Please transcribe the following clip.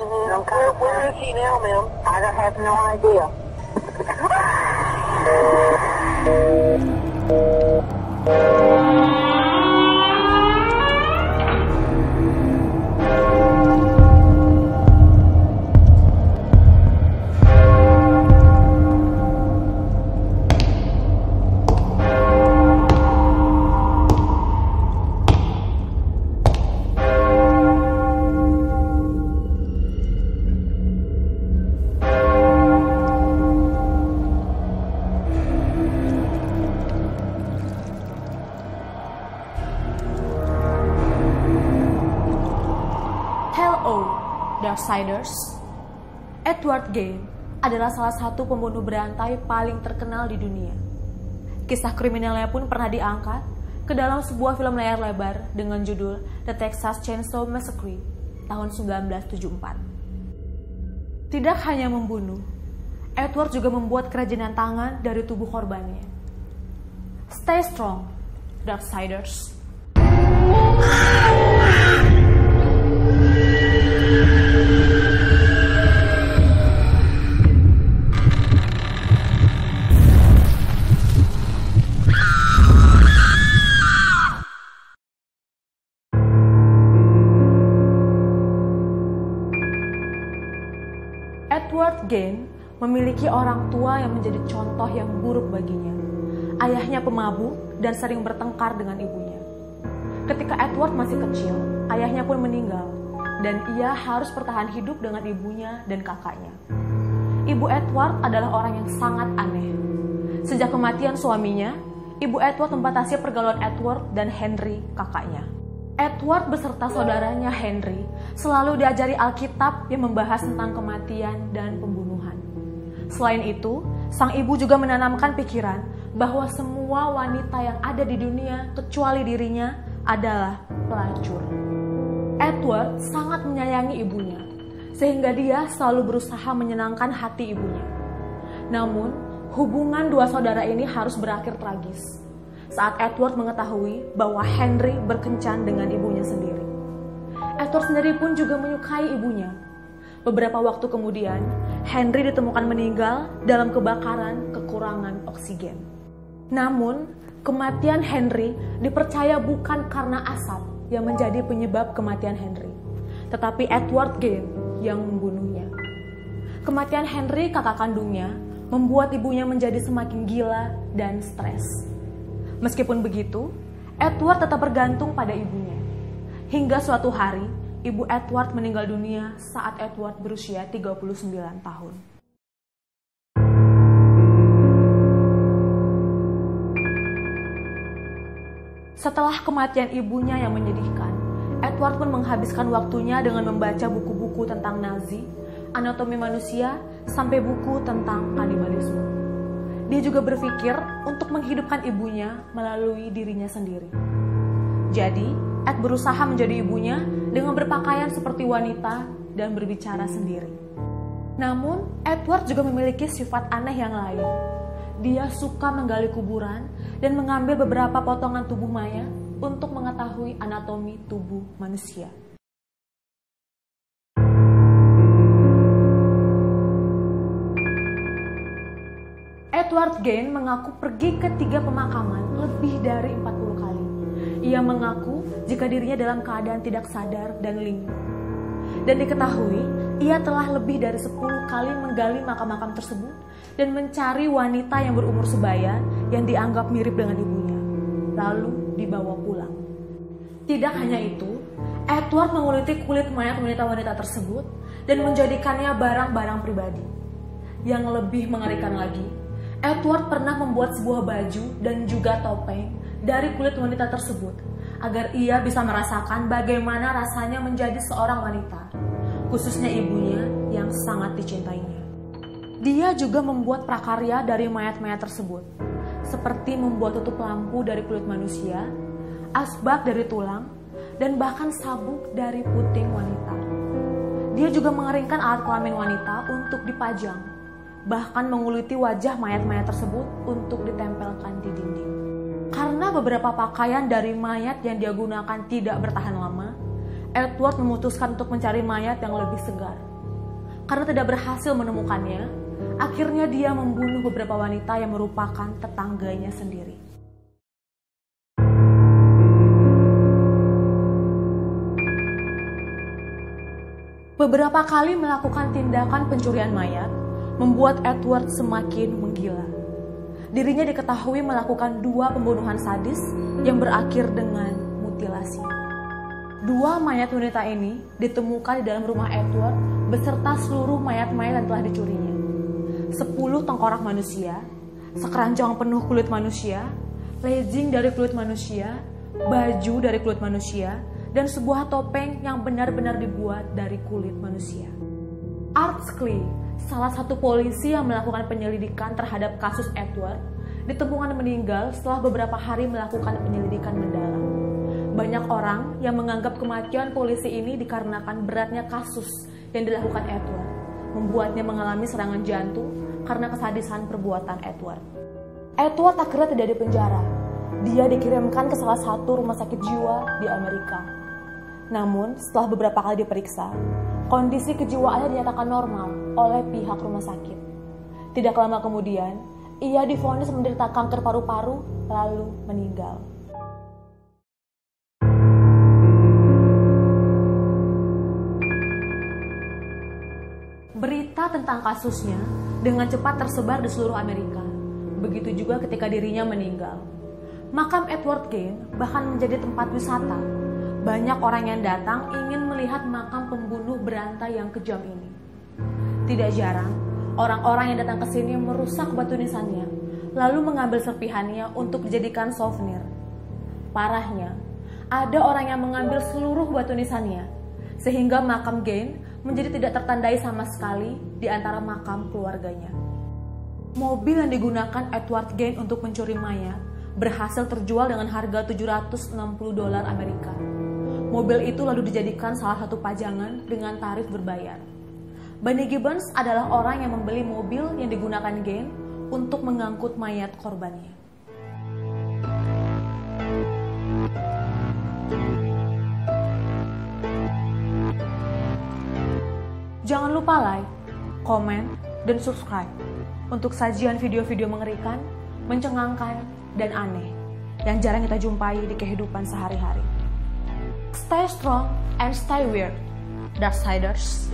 Where is he now, ma'am? I have no idea. Hello, Darksiders. Edward Gein adalah salah satu pembunuh berantai paling terkenal di dunia. Kisah kriminalnya pun pernah diangkat ke dalam sebuah film layar lebar dengan judul The Texas Chainsaw Massacre tahun 1974. Tidak hanya membunuh, Edward juga membuat kerajinan tangan dari tubuh korbannya. Stay strong, Darksiders. Edward Gein memiliki orang tua yang menjadi contoh yang buruk baginya. Ayahnya pemabuk dan sering bertengkar dengan ibunya. Ketika Edward masih kecil, ayahnya pun meninggal dan ia harus bertahan hidup dengan ibunya dan kakaknya. Ibu Edward adalah orang yang sangat aneh. Sejak kematian suaminya, ibu Edward membatasi pergaulan Edward dan Henry, kakaknya. Edward beserta saudaranya Henry selalu diajari Alkitab yang membahas tentang kematian dan pembunuhan. Selain itu, sang ibu juga menanamkan pikiran bahwa semua wanita yang ada di dunia kecuali dirinya adalah pelacur. Edward sangat menyayangi ibunya, sehingga dia selalu berusaha menyenangkan hati ibunya. Namun, hubungan dua saudara ini harus berakhir tragis saat Edward mengetahui bahwa Henry berkencan dengan ibunya sendiri. Edward sendiri pun juga menyukai ibunya. Beberapa waktu kemudian, Henry ditemukan meninggal dalam kebakaran kekurangan oksigen. Namun, kematian Henry dipercaya bukan karena asap yang menjadi penyebab kematian Henry, tetapi Edward Gein yang membunuhnya. Kematian Henry, kakak kandungnya, membuat ibunya menjadi semakin gila dan stres. Meskipun begitu, Edward tetap bergantung pada ibunya. Hingga suatu hari, ibu Edward meninggal dunia saat Edward berusia 39 tahun. Setelah kematian ibunya yang menyedihkan, Edward pun menghabiskan waktunya dengan membaca buku-buku tentang Nazi, anatomi manusia, sampai buku tentang kanibalisme. Dia juga berpikir untuk menghidupkan ibunya melalui dirinya sendiri. Jadi, Ed berusaha menjadi ibunya dengan berpakaian seperti wanita dan berbicara sendiri. Namun, Edward juga memiliki sifat aneh yang lain. Dia suka menggali kuburan dan mengambil beberapa potongan tubuh mayat untuk mengetahui anatomi tubuh manusia. Edward Gein mengaku pergi ke 3 pemakaman lebih dari 40 kali. Ia mengaku jika dirinya dalam keadaan tidak sadar dan linglung. Dan diketahui, ia telah lebih dari 10 kali menggali makam-makam tersebut dan mencari wanita yang berumur sebaya yang dianggap mirip dengan ibunya, lalu dibawa pulang. Tidak hanya itu, Edward menguliti kulit mayat wanita-wanita tersebut dan menjadikannya barang-barang pribadi. Yang lebih mengerikan lagi, Edward pernah membuat sebuah baju dan juga topeng dari kulit wanita tersebut agar ia bisa merasakan bagaimana rasanya menjadi seorang wanita, khususnya ibunya yang sangat dicintainya. Dia juga membuat prakarya dari mayat-mayat tersebut, seperti membuat tutup lampu dari kulit manusia, asbak dari tulang, dan bahkan sabuk dari puting wanita. Dia juga mengeringkan alat kelamin wanita untuk dipajang, bahkan menguliti wajah mayat-mayat tersebut untuk ditempelkan di dinding. Karena beberapa pakaian dari mayat yang dia gunakan tidak bertahan lama, Edward memutuskan untuk mencari mayat yang lebih segar Karena tidak berhasil menemukannya, akhirnya dia membunuh beberapa wanita yang merupakan tetangganya sendiri. Beberapa kali melakukan tindakan pencurian mayat membuat Edward semakin menggila. Dirinya diketahui melakukan 2 pembunuhan sadis yang berakhir dengan mutilasi. 2 mayat wanita ini ditemukan di dalam rumah Edward beserta seluruh mayat-mayat yang telah dicurinya. 10 tengkorak manusia, sekeranjang penuh kulit manusia, legging dari kulit manusia, baju dari kulit manusia, dan sebuah topeng yang benar-benar dibuat dari kulit manusia. Art Skley, salah satu polisi yang melakukan penyelidikan terhadap kasus Edward, ditemukan meninggal setelah beberapa hari melakukan penyelidikan mendalam. Banyak orang yang menganggap kematian polisi ini dikarenakan beratnya kasus yang dilakukan Edward, membuatnya mengalami serangan jantung karena kesadisan perbuatan Edward. Edward akhirnya tidak dipenjara. Dia dikirimkan ke salah satu rumah sakit jiwa di Amerika. Namun, setelah beberapa kali diperiksa, kondisi kejiwaannya dinyatakan normal oleh pihak rumah sakit. Tidak lama kemudian, ia divonis menderita kanker paru-paru lalu meninggal. Berita tentang kasusnya dengan cepat tersebar di seluruh Amerika. Begitu juga ketika dirinya meninggal. Makam Edward Gein bahkan menjadi tempat wisata. Banyak orang yang datang ingin melihat makam pembunuh berantai yang kejam ini. Tidak jarang, orang-orang yang datang ke sini merusak batu nisannya, lalu mengambil serpihannya untuk dijadikan souvenir. Parahnya, ada orang yang mengambil seluruh batu nisannya, sehingga makam Gein menjadi tidak tertandai sama sekali di antara makam keluarganya. Mobil yang digunakan Edward Gein untuk mencuri mayat berhasil terjual dengan harga $760 Amerika. Mobil itu lalu dijadikan salah satu pajangan dengan tarif berbayar. Bunny Gibbons adalah orang yang membeli mobil yang digunakan Gein untuk mengangkut mayat korbannya. Jangan lupa like, komen, dan subscribe untuk sajian video-video mengerikan, mencengangkan, dan aneh yang jarang kita jumpai di kehidupan sehari-hari. Stay strong and stay weird, Darksiders.